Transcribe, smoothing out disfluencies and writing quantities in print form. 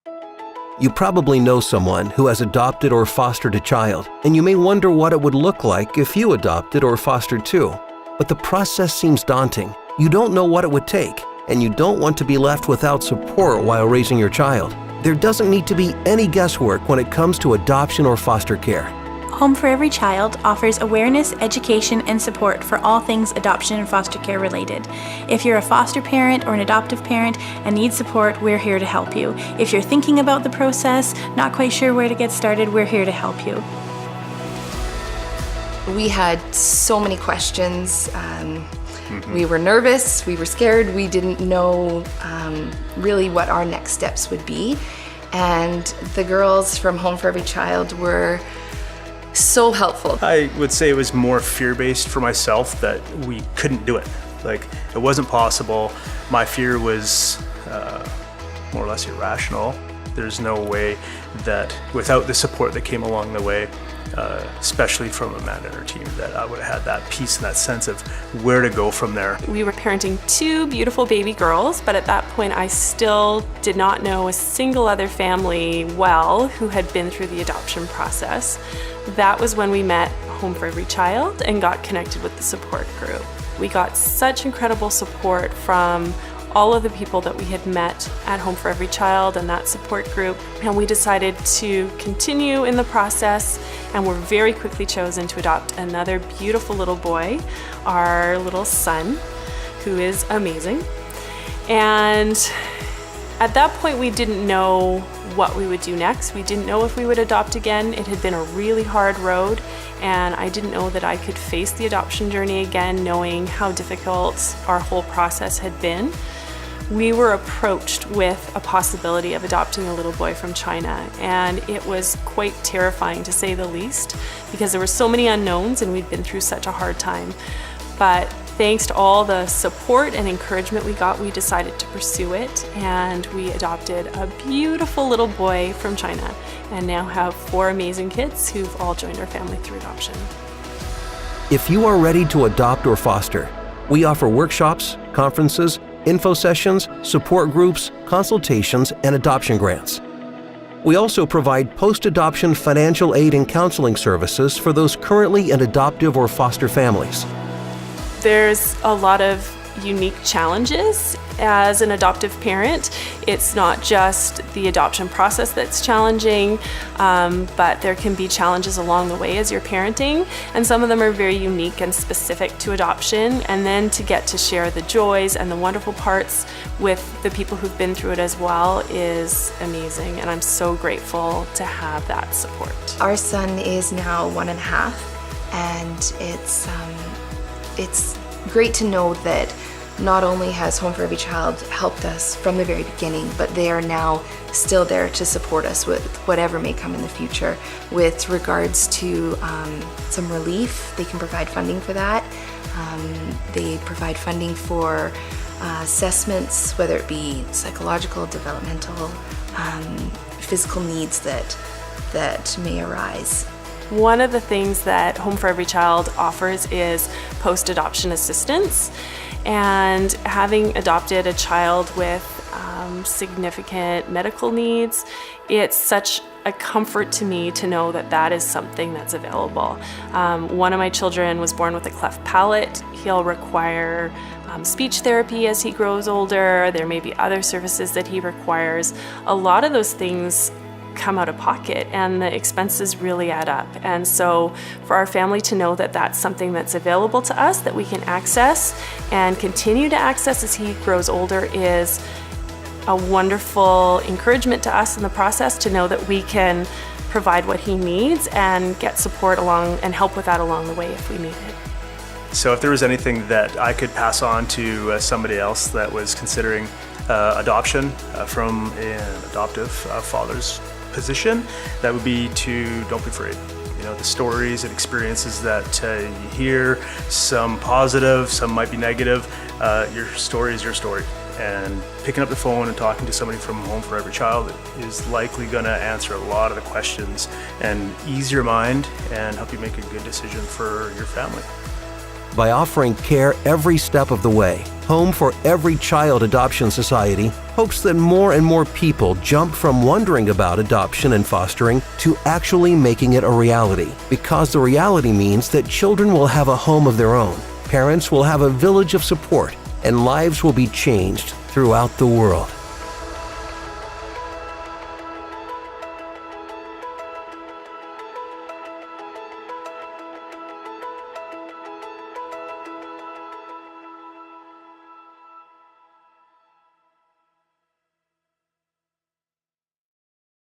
You probably know someone who has adopted or fostered a child, and you may wonder what it would look like if you adopted or fostered too. But the process seems daunting. You don't know what it would take, and you don't want to be left without support while raising your child. There doesn't need to be any guesswork when it comes to adoption or foster care. Home for Every Child offers awareness, education, and support for all things adoption and foster care related. If you're a foster parent or an adoptive parent and need support, we're here to help you. If you're thinking about the process, not quite sure where to get started, we're here to help you. We had so many questions. We were nervous, we were scared, we didn't know really what our next steps would be. And the girls from Home for Every Child were so helpful. I would say it was more fear-based for myself that we couldn't do it. Like, it wasn't possible. My fear was more or less irrational. There's no way that without the support that came along the way, especially from Amanda and her team, that I would have had that peace and that sense of where to go from there. We were parenting two beautiful baby girls, but at that point I still did not know a single other family well who had been through the adoption process. That was when we met Home for Every Child and got connected with the support group. We got such incredible support from all of the people that we had met at Home for Every Child and that support group, and we decided to continue in the process, and were very quickly chosen to adopt another beautiful little boy, our little son, who is amazing. And at that point we didn't know what we would do next. We didn't know if we would adopt again. It had been a really hard road, and I didn't know that I could face the adoption journey again, knowing how difficult our whole process had been. We were approached with a possibility of adopting a little boy from China, and it was quite terrifying to say the least, because there were so many unknowns and we'd been through such a hard time. But thanks to all the support and encouragement we got, we decided to pursue it, and we adopted a beautiful little boy from China, and now have 4 amazing kids who've all joined our family through adoption. If you are ready to adopt or foster, we offer workshops, conferences, info sessions, support groups, consultations, and adoption grants. We also provide post-adoption financial aid and counseling services for those currently in adoptive or foster families. There's a lot of unique challenges as an adoptive parent. It's not just the adoption process that's challenging, but there can be challenges along the way as you're parenting, and some of them are very unique and specific to adoption. And then to get to share the joys and the wonderful parts with the people who've been through it as well is amazing, and I'm so grateful to have that support. Our son is now 1.5, and it's great to know that not only has Home for Every Child helped us from the very beginning, but they are now still there to support us with whatever may come in the future. With regards to some relief, they can provide funding for that. They provide funding for assessments, whether it be psychological, developmental, physical needs that may arise. One of the things that Home for Every Child offers is post-adoption assistance. And having adopted a child with significant medical needs, it's such a comfort to me to know that that is something that's available. One of my children was born with a cleft palate. He'll require speech therapy as he grows older. There may be other services that he requires. A lot of those things come out of pocket, and the expenses really add up. And so for our family to know that that's something that's available to us, that we can access and continue to access as he grows older, is a wonderful encouragement to us in the process, to know that we can provide what he needs and get support along and help with that along the way if we need it. So if there was anything that I could pass on to somebody else that was considering adoption from an adoptive father's position, that would be to don't be afraid. You know, the stories and experiences that you hear, some positive, some might be negative. Your story is your story, and picking up the phone and talking to somebody from Home for Every Child is likely going to answer a lot of the questions and ease your mind and help you make a good decision for your family. By offering care every step of the way, Home for Every Child Adoption Society hopes that more and more people jump from wondering about adoption and fostering to actually making it a reality, because the reality means that children will have a home of their own, parents will have a village of support, and lives will be changed throughout the world.